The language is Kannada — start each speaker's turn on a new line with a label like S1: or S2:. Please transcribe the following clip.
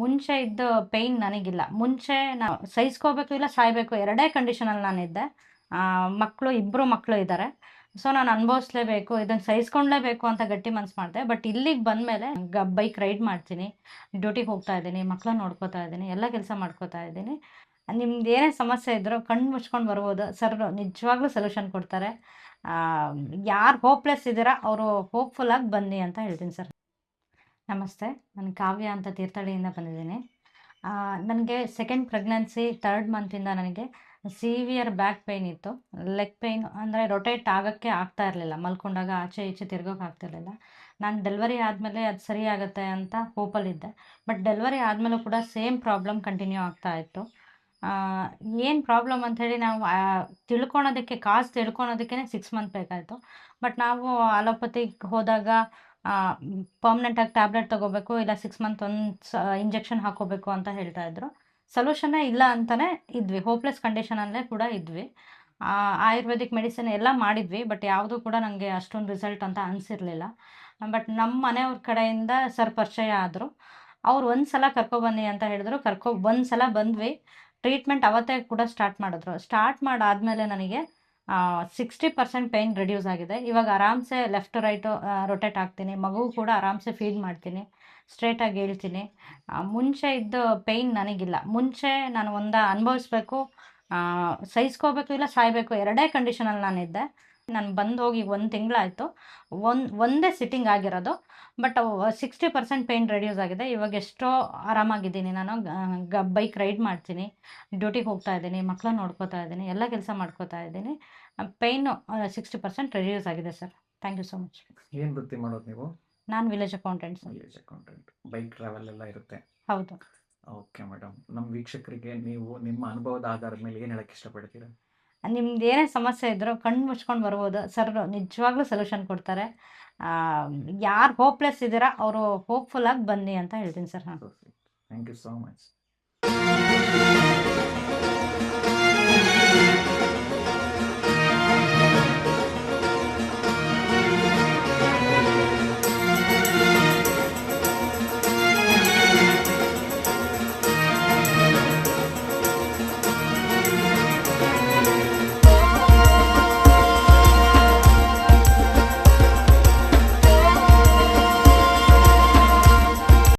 S1: ಮುಂಚೆ ಇದ್ದ ಪೇಯ್ನ್ ನನಗಿಲ್ಲ. ಮುಂಚೆ ನಾವು ಸಹಿಸ್ಕೋಬೇಕು ಇಲ್ಲ ಸಾಯಬೇಕು ಎರಡೇ ಕಂಡೀಷನಲ್ಲಿ ನಾನಿದ್ದೆ. ಇಬ್ಬರು ಮಕ್ಕಳು ಇದ್ದಾರೆ. ಸೊ ನಾನು ಅನುಭವಿಸ್ಲೇಬೇಕು, ಇದನ್ನು ಸಹಿಸ್ಕೊಳ್ಳೇಬೇಕು ಅಂತ ಗಟ್ಟಿ ಮನ್ಸು ಮಾಡಿದೆ. ಬಟ್ ಇಲ್ಲಿಗೆ ಬಂದಮೇಲೆ ಬೈಕ್ ರೈಡ್ ಮಾಡ್ತೀನಿ, ಡ್ಯೂಟಿಗೆ ಹೋಗ್ತಾ ಇದ್ದೀನಿ, ಮಕ್ಕಳನ್ನ ನೋಡ್ಕೋತಾ ಇದ್ದೀನಿ, ಎಲ್ಲ ಕೆಲಸ ಮಾಡ್ಕೋತಾ ಇದ್ದೀನಿ. ನಿಮ್ದು ಏನೇ ಸಮಸ್ಯೆ ಇದ್ದರೂ ಕಣ್ಣು ಮುಚ್ಕೊಂಡು ಬರ್ಬೋದು, ಸರ್ ನಿಜವಾಗ್ಲೂ ಸೊಲ್ಯೂಷನ್ ಕೊಡ್ತಾರೆ. ಯಾರು ಹೋಪ್ಲೆಸ್ ಇದ್ದೀರಾ ಅವರು ಹೋಪ್ಫುಲ್ಲಾಗಿ ಬನ್ನಿ ಅಂತ ಹೇಳ್ತೀನಿ ಸರ್. ನಮಸ್ತೆ, ನಾನು ಕಾವ್ಯ ಅಂತ ತೀರ್ಥಹಳ್ಳಿಯಿಂದ ಬಂದಿದ್ದೀನಿ. ನನಗೆ ಸೆಕೆಂಡ್ ಪ್ರೆಗ್ನೆನ್ಸಿ 3rd ಮಂತಿಂದ ನನಗೆ ಸಿವಿಯರ್ ಬ್ಯಾಕ್ ಪೇಯ್ನ್ ಇತ್ತು. ಲೆಗ್ ಪೇಯ್ನ್ ಅಂದರೆ ರೊಟೇಟ್ ಆಗೋಕ್ಕೆ ಆಗ್ತಾ ಇರಲಿಲ್ಲ, ಮಲ್ಕೊಂಡಾಗ ಆಚೆ ಈಚೆ ತಿರ್ಗೋಕೆ ಆಗ್ತಿರ್ಲಿಲ್ಲ. ನಾನು ಡೆಲಿವರಿ ಆದಮೇಲೆ ಅದು ಸರಿ ಆಗುತ್ತೆ ಅಂತ ಹೋಪಲ್ಲಿದ್ದೆ. ಬಟ್ ಡೆಲಿವರಿ ಆದಮೇಲೂ ಕೂಡ ಸೇಮ್ ಪ್ರಾಬ್ಲಮ್ ಕಂಟಿನ್ಯೂ ಆಗ್ತಾ ಇತ್ತು. ಏನು ಪ್ರಾಬ್ಲಮ್ ಅಂಥೇಳಿ ನಾವು ತಿಳ್ಕೊಳೋದಕ್ಕೆ 6 ಮಂತ್ ಬೇಕಾಯಿತು. ಬಟ್ ನಾವು ಅಲೋಪತಿಗೆ ಹೋದಾಗ ಪರ್ಮನೆಂಟಾಗಿ ಟ್ಯಾಬ್ಲೆಟ್ ತೊಗೋಬೇಕು, ಇಲ್ಲ 6 ಮಂತ್ ಇಂಜೆಕ್ಷನ್ ಹಾಕೋಬೇಕು ಅಂತ ಹೇಳ್ತಾ ಇದ್ರು. ಸೊಲ್ಯೂಷನ್ನೇ ಇಲ್ಲ ಅಂತಲೇ ಇದ್ವಿ, ಹೋಪ್ಲೆಸ್ ಕಂಡೀಷನಲ್ಲೇ ಕೂಡ ಇದ್ವಿ. ಆಯುರ್ವೇದಿಕ್ ಮೆಡಿಸಿನ್ ಎಲ್ಲ ಮಾಡಿದ್ವಿ, ಬಟ್ ಯಾವುದೂ ಕೂಡ ನನಗೆ ಅಷ್ಟೊಂದು ರಿಸಲ್ಟ್ ಅಂತ ಅನಿಸಿರಲಿಲ್ಲ. ಬಟ್ ನಮ್ಮ ಮನೆಯವ್ರ ಕಡೆಯಿಂದ ಸರ್ ಪರಿಚಯ ಆದರು. ಅವ್ರು ಒಂದು ಸಲ ಕರ್ಕೊಬನ್ನಿ ಅಂತ ಹೇಳಿದ್ರು. ಒಂದು ಸಲ ಬಂದ್ವಿ, ಟ್ರೀಟ್ಮೆಂಟ್ ಅವತ್ತೇ ಕೂಡ ಸ್ಟಾರ್ಟ್ ಮಾಡಿದ್ರು. ಸ್ಟಾರ್ಟ್ ಮಾಡಾದಮೇಲೆ ನನಗೆ 60% ಪೇಯ್ನ್ ರಿಡ್ಯೂಸ್ ಆಗಿದೆ. ಇವಾಗ ಆರಾಮ್ಸೆ ಲೆಫ್ಟ್ ಟು ರೈಟು ರೊಟೇಟ್ ಆಗ್ತೀನಿ, ಮಗುವು ಕೂಡ ಆರಾಮ್ಸೆ ಫೀಡ್ ಮಾಡ್ತೀನಿ, ಸ್ಟ್ರೇಟಾಗಿ ಹೇಳ್ತೀನಿ. ಮುಂಚೆ ಇದ್ದ ಪೇಯ್ನ್ ನನಗಿಲ್ಲ. ಮುಂಚೆ ನಾನು ಅನುಭವಿಸ್ಬೇಕು, ಸಹಿಸ್ಕೋಬೇಕು ಇಲ್ಲ ಸಾಯಬೇಕು ಎರಡೇ ಕಂಡೀಷನಲ್ಲಿ ನಾನಿದ್ದೆ. ನಾನು ಬಂದು ಹೋಗಿ 1 ತಿಂಗಳಾಯಿತು. ಒಂದೇ ಸಿಟ್ಟಿಂಗ್ ಆಗಿರೋದು. ಬಟ್ 60% ಪೇಯ್ನ್ ರಿಡ್ಯೂಸ್ ಆಗಿದೆ. ಇವಾಗ ಎಷ್ಟೋ ಆರಾಮಾಗಿದ್ದೀನಿ. ನಾನು ಬೈಕ್ ರೈಡ್ ಮಾಡ್ತೀನಿ, ಡ್ಯೂಟಿಗೆ ಹೋಗ್ತಾ ಇದ್ದೀನಿ, ಮಕ್ಕಳನ್ನ ನೋಡ್ಕೋತಾ ಇದ್ದೀನಿ, ಎಲ್ಲ ಕೆಲಸ ಮಾಡ್ಕೋತಾ ಇದ್ದೀನಿ. ಪೇಯ್ನು 60% ರಿಡ್ಯೂಸ್ ಆಗಿದೆ sir. Thank you so much.
S2: ಏನು ವೃತ್ತಿ ಮಾಡೋದು ನೀವು?
S1: ನಾನು village accountant sir.
S2: Village accountant. Bike travel ಎಲ್ಲ ಇರುತ್ತೆ.
S1: ಹೌದು.
S2: Okay madam. ನಮ್ಮ ವೀಕ್ಷಕರಿಗೆ ನೀವು ನಿಮ್ಮ ಅನುಭವದ ಆಧಾರದ ಮೇಲೆ ಏನು ಹೇಳಕ್ಕೆ ಇಷ್ಟಪಡ್ತೀರಾ?
S1: ನಿಮ್ದು ಏನೇ ಸಮಸ್ಯೆ ಇದ್ದರೂ ಕಣ್ಣು ಮುಚ್ಕೊಂಡು ಬರ್ಬೋದು, ಸರ್ ನಿಜವಾಗ್ಲೂ ಸೊಲ್ಯೂಷನ್ ಕೊಡ್ತಾರೆ. ಯಾರು ಹೋಪ್ಲೆಸ್ ಇದ್ದೀರಾ ಅವರು ಹೋಪ್ಫುಲ್ಲಾಗಿ ಬನ್ನಿ ಅಂತ ಹೇಳ್ತೀನಿ ಸರ್ ನಾನು.
S2: Thank you so much.